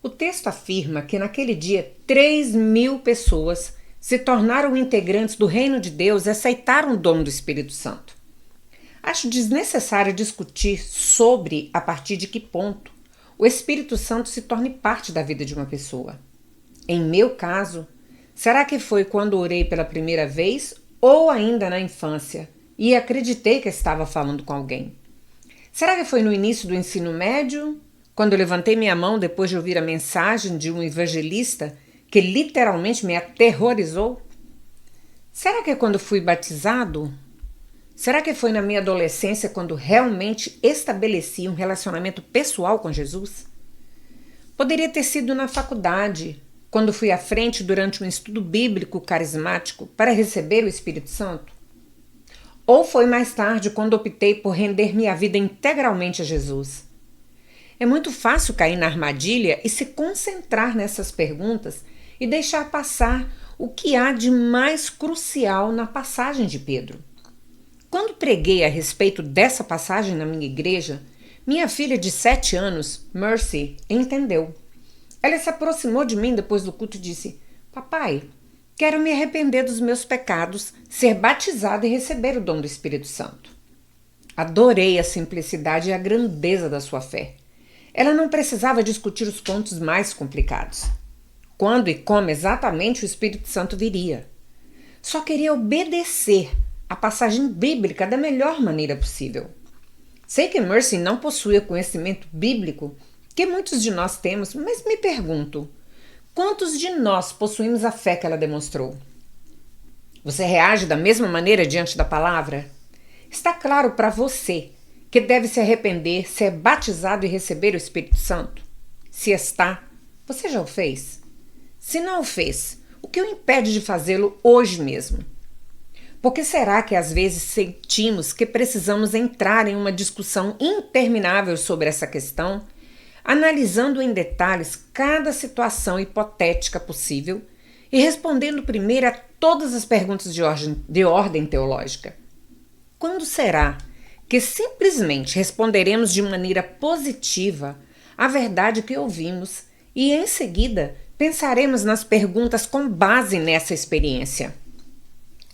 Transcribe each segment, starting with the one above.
O texto afirma que naquele dia 3.000 pessoas se tornaram integrantes do reino de Deus e aceitaram o dom do Espírito Santo. Acho desnecessário discutir sobre a partir de que ponto o Espírito Santo se torne parte da vida de uma pessoa. Em meu caso, será que foi quando orei pela primeira vez ou ainda na infância e acreditei que estava falando com alguém? Será que foi no início do ensino médio, quando eu levantei minha mão depois de ouvir a mensagem de um evangelista que literalmente me aterrorizou? Será que é quando fui batizado? Será que foi na minha adolescência quando realmente estabeleci um relacionamento pessoal com Jesus? Poderia ter sido na faculdade, quando fui à frente durante um estudo bíblico carismático para receber o Espírito Santo? Ou foi mais tarde quando optei por render minha vida integralmente a Jesus? É muito fácil cair na armadilha e se concentrar nessas perguntas e deixar passar o que há de mais crucial na passagem de Pedro. Quando preguei a respeito dessa passagem na minha igreja, minha filha de 7 anos, Mercy, entendeu. Ela se aproximou de mim depois do culto e disse: Papai, quero me arrepender dos meus pecados, ser batizada e receber o dom do Espírito Santo. Adorei a simplicidade e a grandeza da sua fé. Ela não precisava discutir os pontos mais complicados. Quando e como exatamente o Espírito Santo viria. Só queria obedecer a passagem bíblica da melhor maneira possível. Sei que Mercy não possui o conhecimento bíblico que muitos de nós temos, mas me pergunto, quantos de nós possuímos a fé que ela demonstrou? Você reage da mesma maneira diante da palavra? Está claro para você que deve se arrepender, ser batizado e receber o Espírito Santo? Se está, você já o fez? Se não o fez, o que o impede de fazê-lo hoje mesmo? Por que será que às vezes sentimos que precisamos entrar em uma discussão interminável sobre essa questão, analisando em detalhes cada situação hipotética possível e respondendo primeiro a todas as perguntas de ordem teológica? Quando será que simplesmente responderemos de maneira positiva à verdade que ouvimos e em seguida pensaremos nas perguntas com base nessa experiência?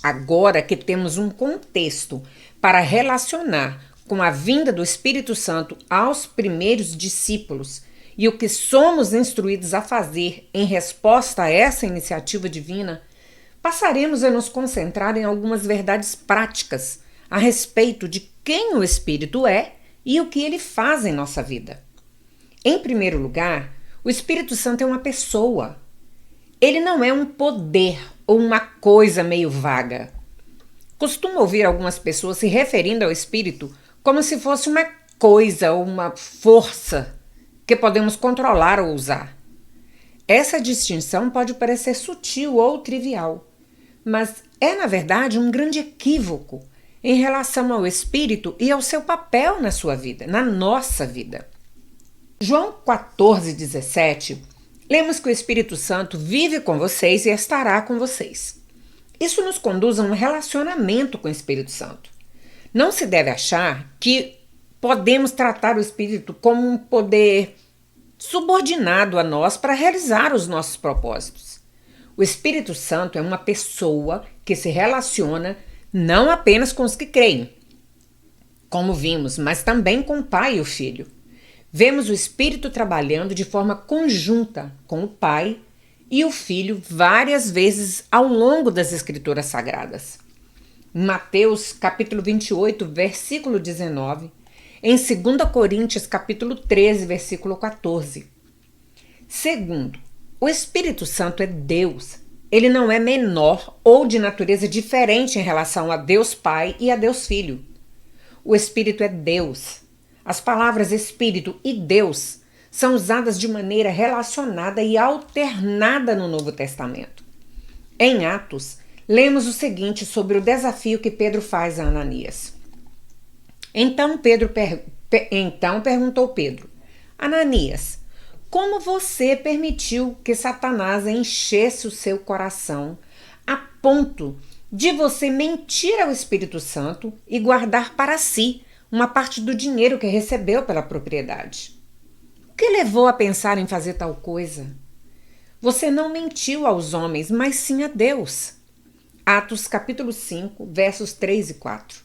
Agora que temos um contexto para relacionar com a vinda do Espírito Santo aos primeiros discípulos e o que somos instruídos a fazer em resposta a essa iniciativa divina, passaremos a nos concentrar em algumas verdades práticas a respeito de quem o Espírito é e o que ele faz em nossa vida. Em primeiro lugar, o Espírito Santo é uma pessoa. Ele não é um poder ou uma coisa meio vaga. Costumo ouvir algumas pessoas se referindo ao Espírito como se fosse uma coisa ou uma força que podemos controlar ou usar. Essa distinção pode parecer sutil ou trivial, mas é, na verdade, um grande equívoco em relação ao Espírito e ao seu papel na sua vida, na nossa vida. João 14,17, lemos que o Espírito Santo vive com vocês e estará com vocês. Isso nos conduz a um relacionamento com o Espírito Santo. Não se deve achar que podemos tratar o Espírito como um poder subordinado a nós para realizar os nossos propósitos. O Espírito Santo é uma pessoa que se relaciona não apenas com os que creem, como vimos, mas também com o Pai e o Filho. Vemos o Espírito trabalhando de forma conjunta com o Pai e o Filho várias vezes ao longo das Escrituras Sagradas. Em Mateus capítulo 28, versículo 19, em 2 Coríntios capítulo 13, versículo 14. Segundo, o Espírito Santo é Deus. Ele não é menor ou de natureza diferente em relação a Deus Pai e a Deus Filho. O Espírito é Deus. As palavras Espírito e Deus são usadas de maneira relacionada e alternada no Novo Testamento. Em Atos, lemos o seguinte sobre o desafio que Pedro faz a Ananias. Então perguntou Pedro: Ananias, como você permitiu que Satanás enchesse o seu coração a ponto de você mentir ao Espírito Santo e guardar para si uma parte do dinheiro que recebeu pela propriedade? O que levou a pensar em fazer tal coisa? Você não mentiu aos homens, mas sim a Deus. Atos capítulo 5, versos 3 e 4.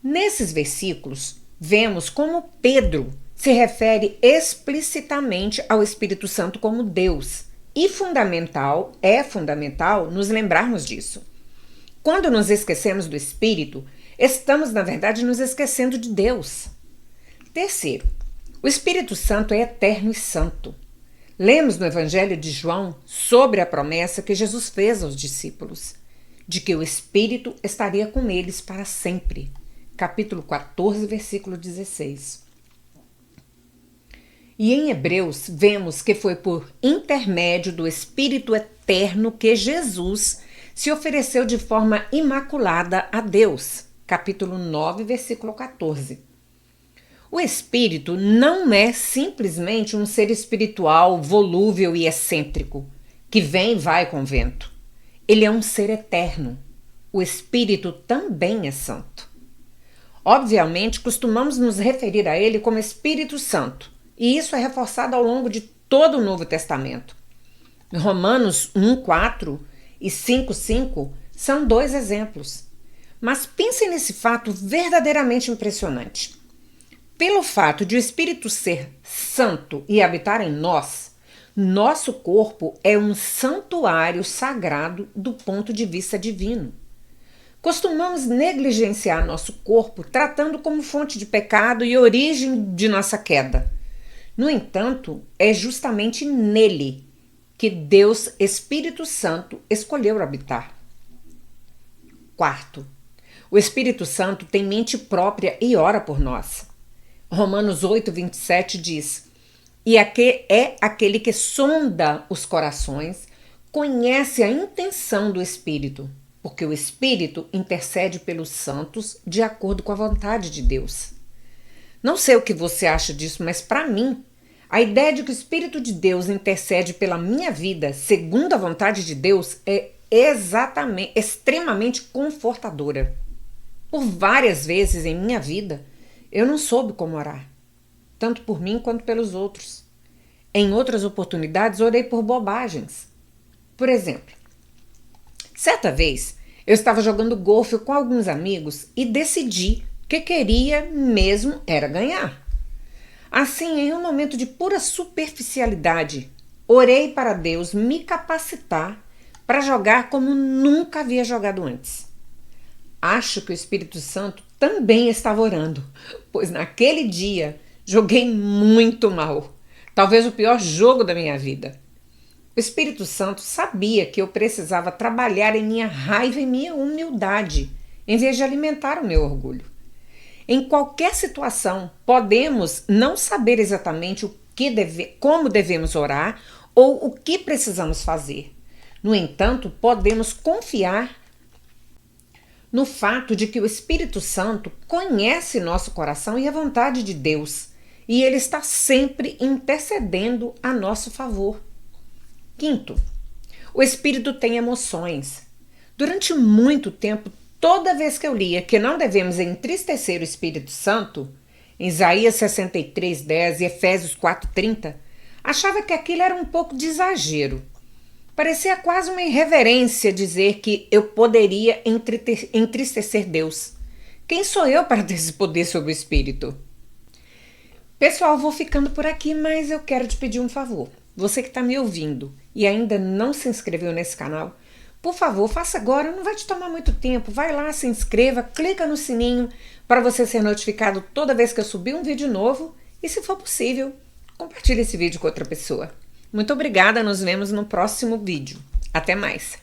Nesses versículos, vemos como Pedro se refere explicitamente ao Espírito Santo como Deus. E é fundamental nos lembrarmos disso. Quando nos esquecemos do Espírito, estamos, na verdade, nos esquecendo de Deus. Terceiro, o Espírito Santo é eterno e santo. Lemos no Evangelho de João sobre a promessa que Jesus fez aos discípulos, de que o Espírito estaria com eles para sempre. Capítulo 14, versículo 16. E em Hebreus, vemos que foi por intermédio do Espírito Eterno que Jesus se ofereceu de forma imaculada a Deus. Capítulo 9, versículo 14. O Espírito não é simplesmente um ser espiritual, volúvel e excêntrico, que vem e vai com o vento. Ele é um ser eterno. O Espírito também é santo. Obviamente, costumamos nos referir a ele como Espírito Santo, e isso é reforçado ao longo de todo o Novo Testamento. Romanos 1:4 e 5:5 são 2 exemplos. Mas pensem nesse fato verdadeiramente impressionante. Pelo fato de o Espírito ser santo e habitar em nós, nosso corpo é um santuário sagrado do ponto de vista divino. Costumamos negligenciar nosso corpo, tratando como fonte de pecado e origem de nossa queda. No entanto, é justamente nele que Deus, Espírito Santo, escolheu habitar. Quarto, o Espírito Santo tem mente própria e ora por nós. Romanos 8:27 diz: E é aquele que sonda os corações, conhece a intenção do Espírito, porque o Espírito intercede pelos santos de acordo com a vontade de Deus. Não sei o que você acha disso, mas para mim, a ideia de que o Espírito de Deus intercede pela minha vida segundo a vontade de Deus é extremamente confortadora. Por várias vezes em minha vida, eu não soube como orar, tanto por mim quanto pelos outros. Em outras oportunidades, orei por bobagens. Por exemplo, certa vez, eu estava jogando golfe com alguns amigos e decidi que queria mesmo era ganhar. Assim, em um momento de pura superficialidade, orei para Deus me capacitar para jogar como nunca havia jogado antes. Acho que o Espírito Santo também estava orando, pois naquele dia joguei muito mal, talvez o pior jogo da minha vida. O Espírito Santo sabia que eu precisava trabalhar em minha raiva e minha humildade, em vez de alimentar o meu orgulho. Em qualquer situação, podemos não saber exatamente como devemos orar ou o que precisamos fazer. No entanto, podemos confiar no fato de que o Espírito Santo conhece nosso coração e a vontade de Deus, e ele está sempre intercedendo a nosso favor. Quinto, o Espírito tem emoções. Durante muito tempo, toda vez que eu lia que não devemos entristecer o Espírito Santo, em Isaías 63:10 e Efésios 4:30, achava que aquilo era um pouco de exagero. Parecia quase uma irreverência dizer que eu poderia entristecer Deus. Quem sou eu para ter esse poder sobre o Espírito? Pessoal, vou ficando por aqui, mas eu quero te pedir um favor. Você que está me ouvindo e ainda não se inscreveu nesse canal, por favor, faça agora, não vai te tomar muito tempo. Vai lá, se inscreva, clica no sininho para você ser notificado toda vez que eu subir um vídeo novo e, se for possível, compartilhe esse vídeo com outra pessoa. Muito obrigada, nos vemos no próximo vídeo. Até mais!